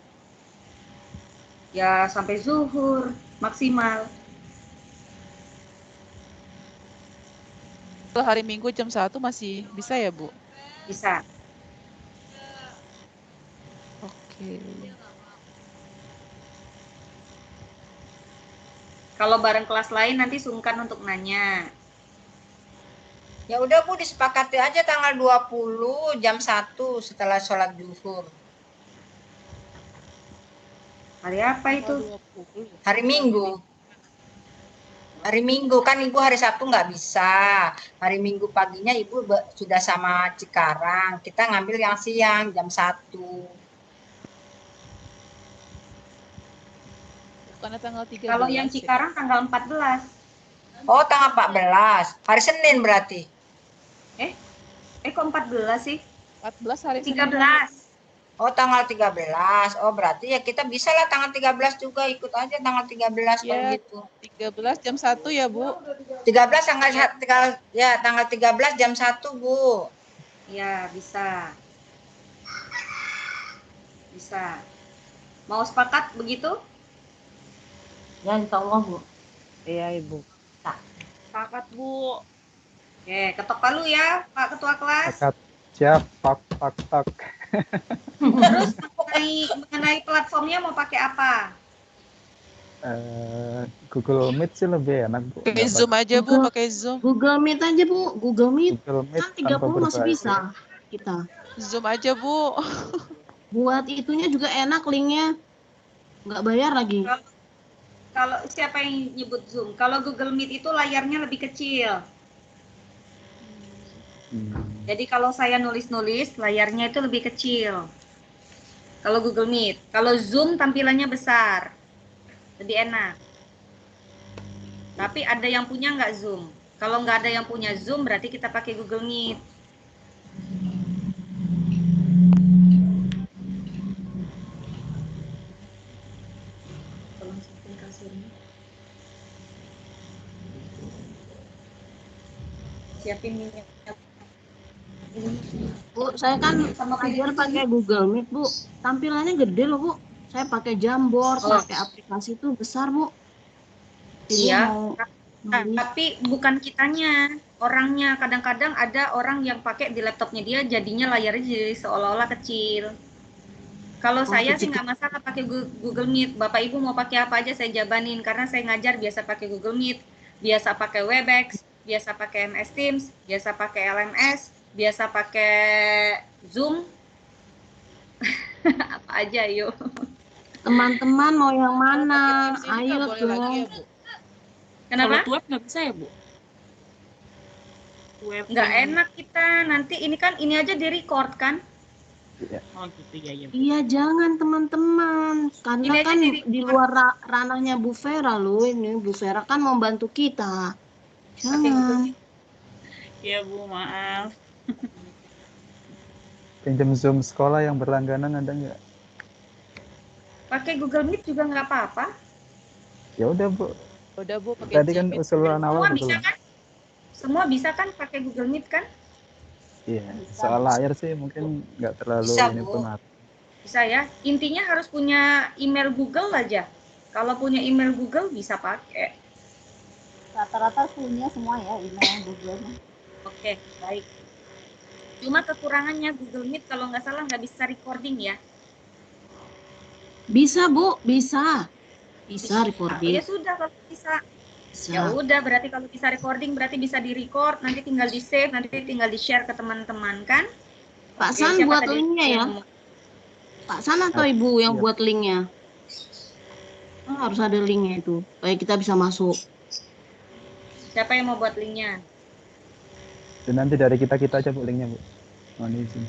Ya sampai zuhur maksimal. Kalau hari Minggu jam 1 masih bisa ya, Bu? Bisa. Oke. Kalau bareng kelas lain nanti sungkan untuk nanya. Ya udah Bu, disepakati aja tanggal 20 jam 1 setelah sholat zuhur. Hari apa itu? Hari Minggu. Hari Minggu kan Ibu hari Sabtu nggak bisa. Hari Minggu paginya Ibu sudah sama Cikarang. Kita ngambil yang siang jam 1. Bukannya tanggal 13. Kalau yang Cikarang tanggal 14. Oh, tanggal 14. Hari Senin berarti. Kok 14 sih? 14 hari 13. Oh, tanggal 13. Oh, berarti ya kita bisa lah tanggal 13 juga, ikut aja tanggal 13 kalau gitu. 13 jam 1 ya, Bu? 13 tanggal 13 jam 1, Bu. Ya, bisa. Bisa. Mau sepakat begitu? Ya, insya Allah, Bu. Iya, Ibu. Sepakat, Bu. Oke, ketok palu ya, Pak Ketua Kelas. Siap, tak. Terus mengenai platformnya mau pakai apa? Google Meet sih lebih enak, Bu. Pakai Zoom aja, Bu, pakai Zoom. Google Meet aja, Bu. Google Meet Google Meet kan 30 masih bisa kita. Zoom aja, Bu. Buat itunya juga enak linknya. Nggak bayar lagi. Kalau siapa yang nyebut Zoom? Kalau Google Meet itu layarnya lebih kecil. Jadi kalau saya nulis-nulis, layarnya itu lebih kecil. Kalau Google Meet. Kalau Zoom tampilannya besar. Lebih enak. Tapi ada yang punya nggak Zoom? Kalau nggak ada yang punya Zoom, berarti kita pakai Google Meet. Siapin minyak. Bu, saya kan belajar pakai Google Meet, Bu. Tampilannya gede loh, Bu. Saya pakai Jamboard, pakai aplikasi itu besar, Bu. Iya. Tapi bukan kitanya, orangnya. Kadang-kadang ada orang yang pakai di laptopnya dia jadinya layarnya jadi seolah-olah kecil. Kalau saya sih nggak masalah pakai Google Meet. Bapak Ibu mau pakai apa aja saya jabanin karena saya ngajar biasa pakai Google Meet, biasa pakai Webex, biasa pakai MS Teams, biasa pakai LMS, biasa pakai Zoom. Apa aja yuk. Teman-teman mau yang mana? Ayo dong. Kenapa? Kalau web nggak bisa ya, Bu? Web Nggak enak kita. Nanti ini kan ini aja di record kan? Oh gitu ya, ya. Iya, jangan teman-teman. Karena Ini aja kan di- di luar ranahnya Bu Vera loh ini. Bu Vera kan membantu kita. Jangan. Ya, Bu, maaf. Pinjam Zoom sekolah yang berlangganan ada nggak? Pakai Google Meet juga nggak apa-apa. Ya udah, Bu. Udah, Bu, pakai Tadi kan usulan Semua awal bisa betul. kan? Semua bisa kan pakai Google Meet kan? Iya, soal layar sih mungkin nggak terlalu Bisa, ini Bu. pengaruh. Bisa ya. Intinya harus punya email Google aja. Kalau punya email Google bisa pakai. Rata-rata punya semua ya email Google. Oke, baik. Cuma kekurangannya Google Meet kalau nggak salah nggak bisa recording ya. Bisa, Bu, bisa. Bisa Ya recording. sudah kalau bisa. Bisa. Ya udah, berarti kalau bisa recording berarti bisa di-record, nanti tinggal di-save, nanti tinggal di-share ke teman-teman kan? Pak Oke, San siapa buat tadi linknya yang ya. ngomong? Pak San atau Ibu yang Iya. buat linknya? Harus ada linknya itu, supaya kita bisa masuk. Siapa yang mau buat linknya? Dan nanti dari kita aja Bu linknya Bu. Mohon izin.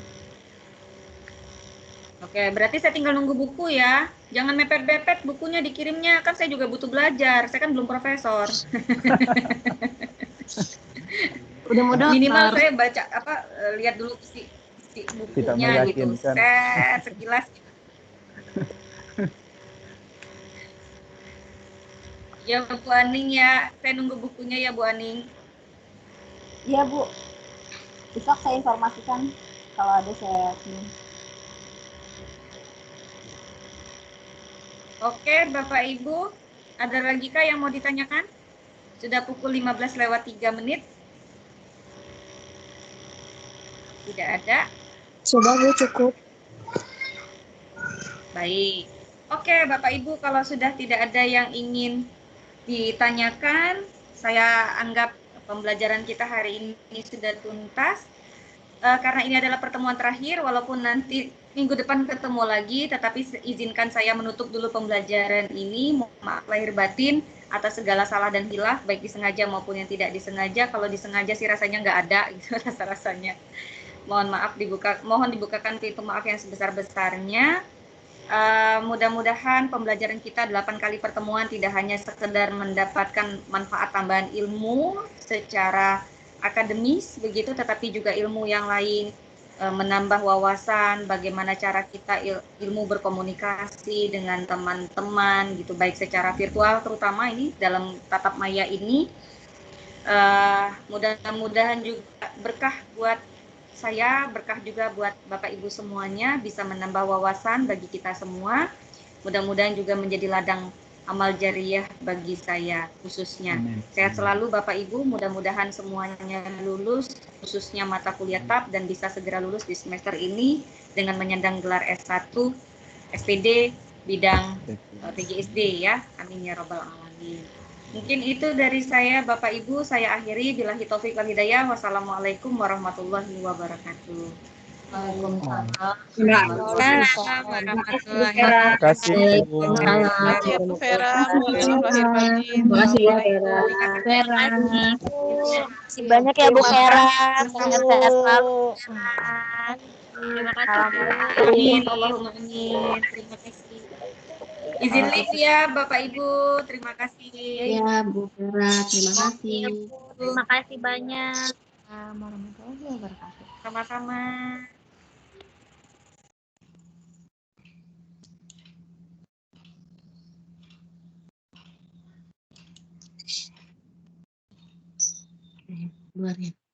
Oke, berarti saya tinggal nunggu buku ya. Jangan mepet-mepet bukunya dikirimnya, kan saya juga butuh belajar. Saya kan belum profesor. Udah mau daftar. Minimal saya baca lihat dulu isi bukunya gitu. Set sekilas. Ya Bu Aning ya, saya nunggu bukunya ya Bu Aning. Iya Bu, besok saya informasikan kalau ada saya kirim. Oke Bapak Ibu, ada lagi kah yang mau ditanyakan? Sudah pukul 15:03. Tidak ada. Sudah Bu, cukup. Baik. Oke Bapak Ibu, kalau sudah tidak ada yang ingin ditanyakan, saya anggap pembelajaran kita hari ini sudah tuntas. Karena ini adalah pertemuan terakhir, walaupun nanti minggu depan ketemu lagi, tetapi izinkan saya menutup dulu pembelajaran ini. Mohon maaf lahir batin atas segala salah dan hilaf, baik disengaja maupun yang tidak disengaja. Kalau disengaja sih rasanya nggak ada, gitu rasa-rasanya. Mohon dibukakan pintu maaf yang sebesar-besarnya. Mudah-mudahan pembelajaran kita 8 kali pertemuan tidak hanya sekedar mendapatkan manfaat tambahan ilmu secara akademis begitu, tetapi juga ilmu yang lain, menambah wawasan bagaimana cara kita ilmu berkomunikasi dengan teman-teman gitu, baik secara virtual terutama ini dalam tatap maya ini. Mudah-mudahan juga berkah buat saya, berkah juga buat Bapak Ibu semuanya, bisa menambah wawasan bagi kita semua. Mudah-mudahan juga menjadi ladang amal jariah bagi saya khususnya. Amin. Sehat selalu Bapak Ibu, mudah-mudahan semuanya lulus, khususnya mata kuliah TAP, dan bisa segera lulus di semester ini dengan menyandang gelar S1 SPD bidang PGSD ya. Amin ya robbal alamin. Mungkin itu dari saya Bapak Ibu, saya akhiri. Billahi taufik wal hidayah. Wassalamualaikum warahmatullahi wabarakatuh. Terima kasih Bu. Terima kasih ya Bu Vera. Mohon maaf lahir batin. Terima kasih ya Vera. Terima kasih banyak ya Bu Vera. Sehat selalu. Terima kasih Bu. Amin. Allahumma amin. Terima kasih. Izin live ya Bapak Ibu. Terima kasih. Ya Bu Vera, terima kasih. Terima kasih banyak. Warahmatullahi wabarakatuh. Sama-sama. Luar ya.